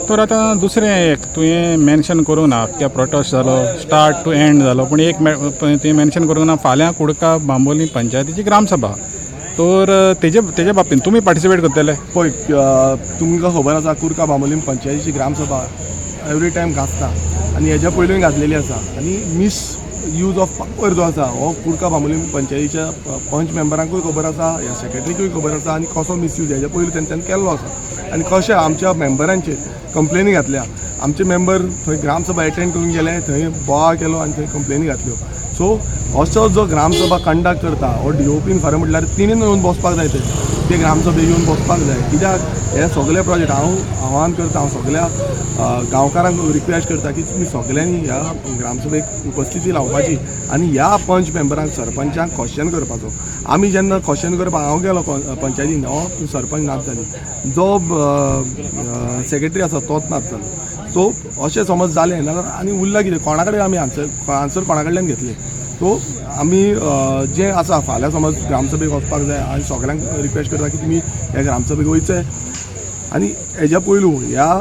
तर आतां दुसरें एक तुवें मेन्शन करूंक ना त्या प्रोटेस्ट जालो स्टार्ट टू एंड जालो पूण एक तुवें मेन्शन करूंक ना फाल्यां कुडका बांबोली पंचायतीची ग्रामसभा तर तेजे बाबतींत तुमी पार्टिसिपेट करतले पळय तुमकां खबर आसा कुडका बांबोलीम पंचायतीची ग्रामसभा एवरी टायम घासता आनी हेज्या पयलींय घातलेली आसा आनी मिस यूज ऑफ पावर जो आसा हो कुडका बांबोलीम पंचायतीच्या पंच मेंबरांकूय खबर आसा ह्या सेक्रेटरीकूय खबर आसा आनी कसो मिसयूज हेज्या पयलीं तेंच्यांनी केल्लो आसा आनी कशें आमच्या मेंबरांचेर कंप्लेनी घातल्या आमचे मेंबर थंय ग्रामसभा एटेंड करून गेले थंय बोवाळ केलो आनी थंय कंप्लेनी घातल्यो सो असो जो ग्रामसभा कंडक्ट करता हो DOPन खरें म्हटल्यार तिणीन येवन बसपाक जाय ते ग्रामसभेक येवन बसपाक जाय कित्याक हे सगळे प्रोजेक्ट हांव आव्हान करता हांव सगळ्या गांवकारांक रिक्वेस्ट करता की तुमी सगळ्यांनी ह्या ग्रामसभेक उपस्थिती लावपाची आनी ह्या पंच मेंबरांक सरपंचांक क्वेश्चन करपाचो आमी जेन्ना क्वेश्चन करपाक हांव गेलो पंचायतीन हो सरपंच नाच जाली जो सेक्रेटरी आसा तोच नाच जालो सो अशें समज जालें जाल्यार आनी उरलां कितें कोणा कडेन आमी आन्सर कोणा कडल्यान घेतले सो आमी जें आसा फाल्यां समज ग्रामसभेक वचपाक जाय आनी सगळ्यांक रिक्वेस्ट करता की तुमी ह्या ग्रामसभेक वयचें आनी हेज्या पयलू ह्या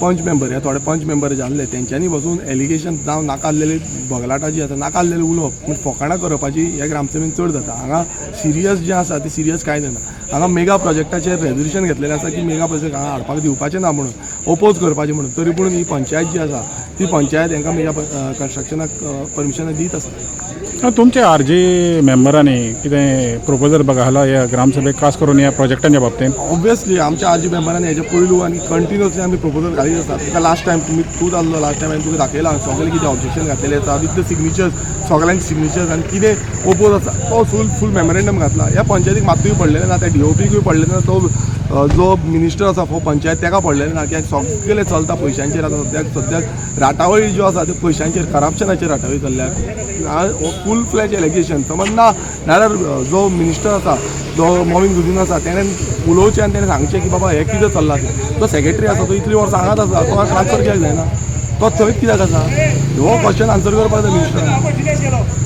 पंच मेंबर ह्या थोडे पंच मेंबर जे आसले तेंच्यांनी बसून एलिगेशन जावं नाका आसलेली भगलाटा जी आसा नाका आसलेलें उलोवप पूण फकाणां करपाची ह्या ग्रामसभेन चड जाता हांगा सिरियस जें आसा तें सिरियस कांय जायना हांगा मेगा प्रोजेक्टाचेर रेजोल्युशन घेतलेलें आसा की मेगा प्रोजेक्ट हांगा हाडपाक दिवपाचें ना म्हणून ओपोज करपाचें म्हणून तरी पूण ही पंचायत जी आसा ती पंचायत हांकां मेगा कन्स्ट्रक्शनाक परमिशनां दीत आसता तुमच्या RG मेंबरांनी कितें प्रोपोजल घाला ह्या ग्रामसभेक खास करून ह्या प्रोजेक्टांच्या बाबतींत ऑब्वियसली आमच्या RG मेंबरांनी हेजे पयलू आनी कंटिन्युअसली आमी प्रोपोजल घालीत आसता तुका लास्ट टायम तूं जाल्लो लास्ट टायम हांवें तुका दाखयलां सगळे कितें ऑब्जेक्शन घातलेलें आसा विथ द सिग्नेचर्स सगळ्यांचे सिग्नेचर्स आनी कितें ओपोज आसा तो फूल मेमोरेंडम घातला ह्या पंचायतीक मात्तूय पडलेलें ना त्या DOPकूय पडलेलें ना तो जो मिनिस्टर आसा हो पंचायत ताका पडलेलें ना कित्याक सगळें चलता पयशांचेर आतां सद्याक राटावळी ज्यो आसा त्यो पयशांचेर करप्शनाचेर राटावळी चल्ल्या फूल फ्लॅज एलिगेशन समज ना नाल्यार जो मिनिस्टर आसा जो मोविन गुजून आसा तेणें उलोवचें आनी तेणें सांगचें की बाबा हें कितें चल्लां तें तो सेक्रेटरी आसा तो इतलीं वर्सां हांगाच आसा तो ट्रान्सफर कित्याक जायना तो थंयच कित्याक आसा हो क्वेश्चन आन्सर करपाक जाय मिनिस्टरान